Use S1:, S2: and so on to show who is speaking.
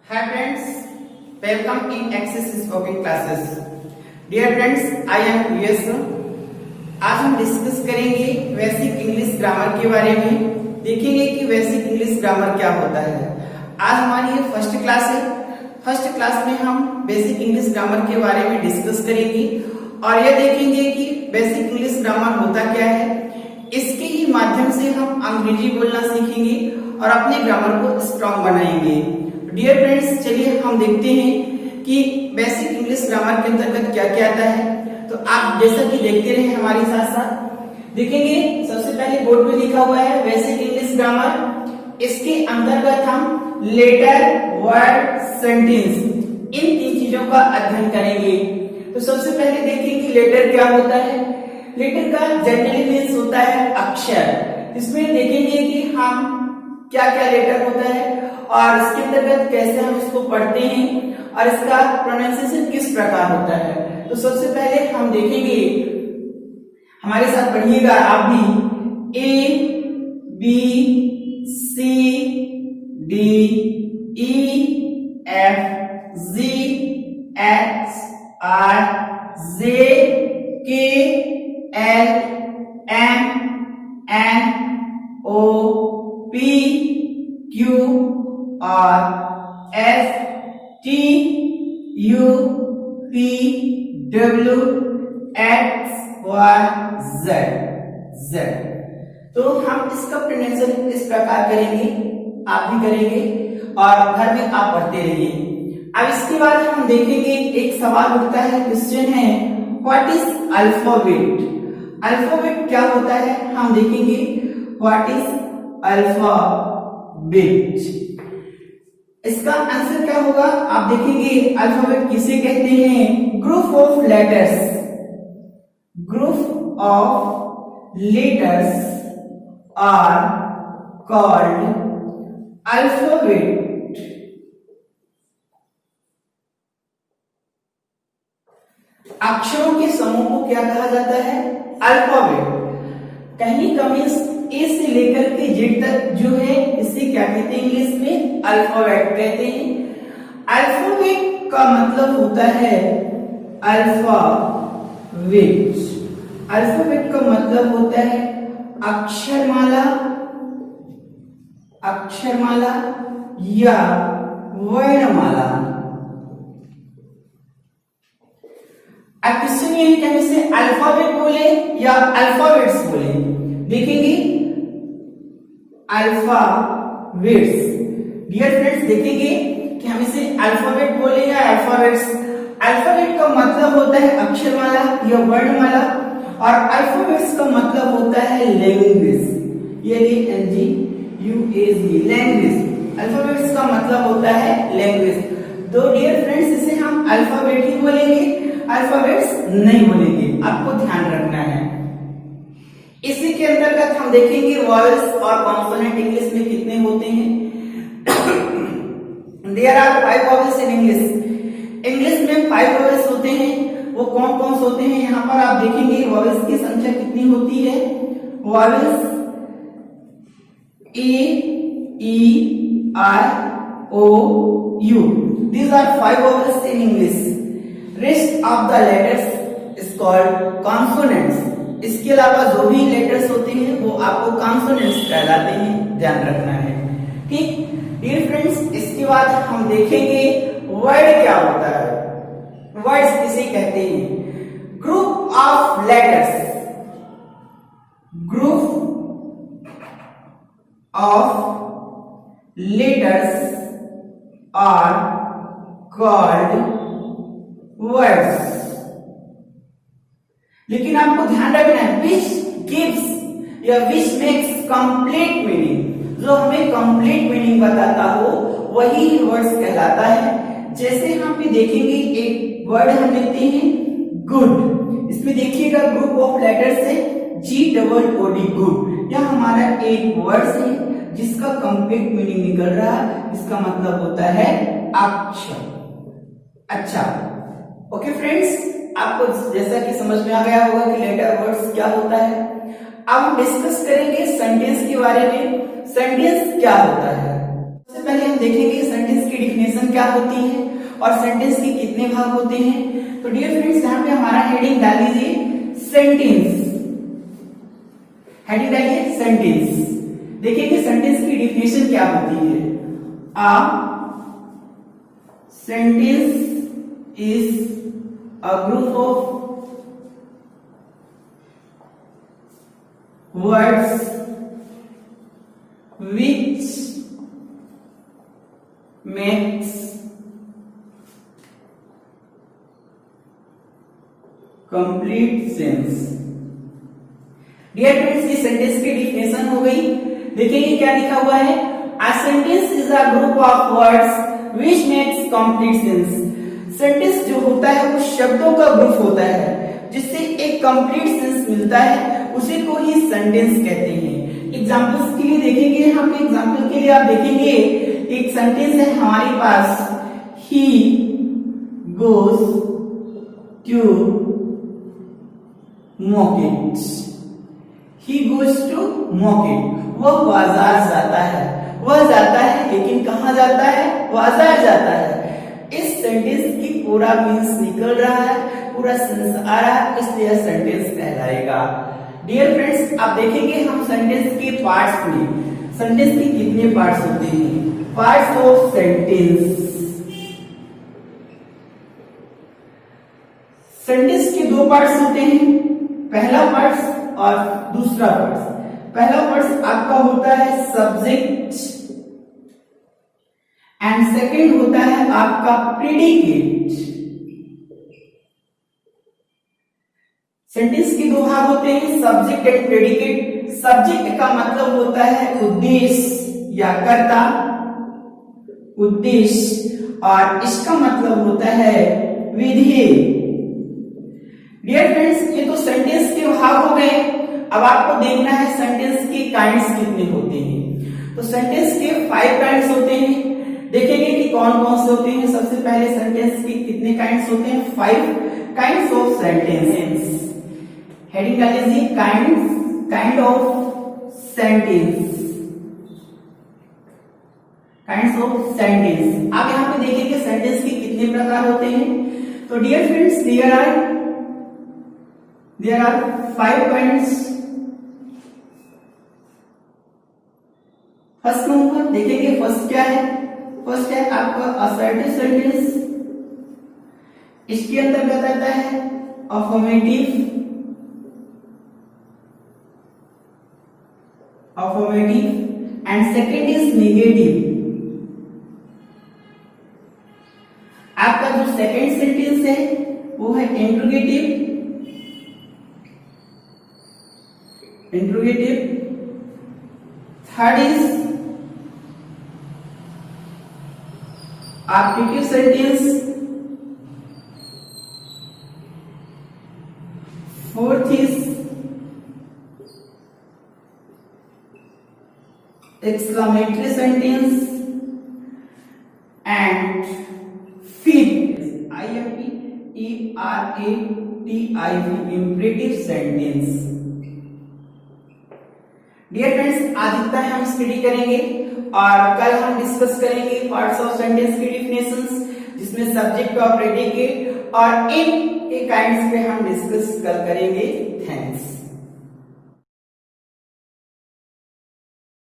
S1: Hi friends, welcome in Access Spoken Classes. Dear friends, I am US. आज हम discuss करेंगे basic English grammar के बारे में। देखेंगे कि बेसिक इंग्लिश ग्रामर क्या होता है। आज हमारी ये फर्स्ट क्लास है। फर्स्ट क्लास में हम बेसिक इंग्लिश ग्रामर के बारे में डिस्कस करेंगे और यह देखेंगे कि बेसिक इंग्लिश ग्रामर होता क्या है। इसके ही माध्यम से हम अंग्रेजी बोलना सीखेंगे और अपने ग्रामर को स्ट्रॉन्ग बनाएंगे। डियर फ्रेंड्स, चलिए हम देखते हैं कि बेसिक इंग्लिश ग्रामर के अंतर्गत क्या क्या आता है। तो आप जैसा कि देखते रहे हमारे साथ साथ देखेंगे। सबसे पहले बोर्ड पे लिखा हुआ है बेसिक इंग्लिश ग्रामर। इसके अंतर्गत हम लेटर, वर्ड, सेंटेंस इन तीन चीजों का अध्ययन करेंगे। तो सबसे पहले देखेंगे लेटर क्या होता है। लेटर का जनरली मीन्स होता है अक्षर। इसमें देखेंगे कि हम क्या क्या लेटर होता है और इसके अंतर्गत कैसे हम इसको पढ़ते हैं और इसका प्रोनाउंसिएशन किस प्रकार होता है। तो सबसे पहले हम देखेंगे, हमारे साथ पढ़िएगा आप भी। A B C D E F G H I J K L M N O P Q R S T U P W X Y Z. तो हम इसका प्रोनाउंसिएशन इस प्रकार करेंगे, आप भी करेंगे और घर में आप पढ़ते रहिए। अब इसके बाद हम देखेंगे, एक सवाल उठता है, क्वेश्चन है व्हाट इज अल्फाबेट। अल्फाबेट क्या होता है हम देखेंगे। व्हाट इज अल्फाबेट, इसका आंसर क्या होगा आप देखेंगे। अल्फाबेट किसे कहते हैं। Group of letters. Group of letters are called alphabet. अक्षरों के समूह को क्या कहा जाता है। अल्फाबेट। कहीं का मीन्स ए से लेकर के जेड तक जो है इसे क्या कहते हैं इंग्लिश में। अल्फाबेट कहते हैं। अल्फाबेट का मतलब होता है अल्फाबेट। अल्फाबेट का मतलब होता है अक्षरमाला, अक्षरमाला या वर्णमाला। अब क्वेश्चन ये है कि हम इसे अल्फाबेट बोले या अल्फाबेट्स बोले। देखेंगे अल्फाबेट्स। डियर फ्रेंड्स, देखेंगे कि हम इसे अल्फाबेट बोले या अल्फाबेट्स। अल्फाबेट का मतलब होता है अक्षरमाला या वर्णमाला और अल्फाबेट्स का मतलब होता है लैंग्वेज। ये LANGUAGE, लैंग्वेज। अल्फाबेट्स का मतलब होता है लैंग्वेज। तो डियर फ्रेंड्स, इसे हम अल्फाबेट ही बोलेंगे, अल्फाबेट्स नहीं बोलेंगे, आपको ध्यान रखना है। इसी के अंतर्गत हम देखेंगे वॉवेल्स और कॉन्सोनेंट इंग्लिश में कितने होते हैं। There are 5 vowels in English. English में 5 वॉवेल्स होते हैं। वो कौन कौन से होते हैं यहाँ पर आप देखेंगे। वॉवेल्स की संख्या कितनी होती है। Vowels A E I O U, these are 5 vowels in English. Rest of the letters is called consonants. इसके अलावा जो भी लेटर्स होते हैं वो आपको कॉन्सोनेंट्स कहलाते हैं, ध्यान रखना है। ठीक डियर फ्रेंड्स, इसके बाद हम देखेंगे वर्ड क्या होता है। वर्ड्स किसे कहते हैं। Group of letters. Group of letters are called words. लेकिन आपको ध्यान रखना है विच गिव्स या विच मेक्स कंप्लीट मीनिंग। जो हमें कंप्लीट मीनिंग बताता हो वही वर्ड्स कहलाता है। जैसे हम भी देखेंगे, एक वर्ड हम लेते हैं गुड। इसमें देखिएगा ग्रुप ऑफ लेटर्स है GOOD, गुड। यह हमारा एक वर्ड है जिसका कंप्लीट मीनिंग निकल रहा है। इसका मतलब होता है अक्षर। अच्छा, ओके फ्रेंड्स, आपको जैसा कि समझ में आ गया होगा कि लेटर वर्ड्स क्या होता है। अब हम डिस्कस करेंगे सेंटेंस के बारे में। सेंटेंस क्या होता है। सबसे पहले पहले हम देखेंगे सेंटेंस की डिफिनेशन क्या होती है और सेंटेंस के कितने भाग होते हैं। तो डियर फ्रेंड्स, यहाँ पे हमारा हेडिंग डाल दीजिए सेंटेंस, हेडिंग डालिए सेंटेंस। देखेंगे सेंटेंस की डिफिनेशन क्या होती है। A sentence is a group of words which makes complete sense। Dear friends, ये सेंटेंस की डिफिनेशन हो गई। देखिए क्या लिखा हुआ है, a sentence is a group of words which makes complete sense। Sentence जो होता है वो शब्दों का ग्रुप होता है जिससे एक कंप्लीट सेंस मिलता है, उसी को ही सेंटेंस कहते हैं। एग्जांपल्स के लिए देखेंगे, यहाँ पे एग्जांपल के लिए आप देखेंगे एक सेंटेंस है हमारे पास, he goes to market. He goes to market, वह बाजार जाता है। वह जाता है लेकिन कहाँ जाता है, बाजार जाता है। इस सेंटेंस की पूरा मीन्स निकल रहा है, पूरा सेंस आ रहा है, इसलिए सेंटेंस कहलाएगा। डियर फ्रेंड्स, आप देखेंगे हम सेंटेंस के पार्ट्स में, सेंटेंस के कितने पार्ट्स होते हैं। पार्ट्स ऑफ सेंटेंस, सेंटेंस के दो पार्ट्स होते हैं, पहला पार्ट और दूसरा पार्ट। पहला पार्ट आपका होता है सब्जेक्ट एंड सेकंड होता है आपका प्रेडिकेट। सेंटेंस के दो भाग होते हैं, सब्जेक्ट एंड प्रेडिकेट। सब्जेक्ट का मतलब होता है उद्देश्य या कर्ता, उद्देश्य, और इसका मतलब होता है विधेय। डियर फ्रेंड्स, ये तो सेंटेंस के भाग हो गए। अब आपको देखना है सेंटेंस के काइंड्स कितने होते हैं। तो सेंटेंस के 5 काइंड्स होते हैं। देखेंगे कि कौन कौन से होते हैं। सबसे पहले सेंटेंस के कितने काइंड्स होते हैं, 5 काइंड्स ऑफ सेंटेंसेस। हेडिंग डाल लीजिए kind of sentence, kinds of sentence. आप यहाँ पे देखेंगे सेंटेंस के कितने प्रकार होते हैं। तो dear friends, there are 5 kinds. First number देखेंगे, फर्स्ट क्या है, फर्स्ट है आपका असर्टिव सेंटेंस। इसके अंतर्गत आता है affirmative, and second is negative. आपका जो सेकेंड सेंटेंस है वो है इंट्रोगेटिव, थर्ड इज आर्टिक्यूटिव sentence, fourth is exclamatory sentence, and fifth imperative imperative sentence। Dear friends, आज इतना ही हम स्टडी करेंगे और कल हम डिस्कस करेंगे पार्ट्स ऑफ सेंटेंस की डिफिनेशंस, जिसमें सब्जेक्ट और प्रेडिकेट और इन काइंड्स पे हम डिस्कस कल करेंगे। थैंक्स।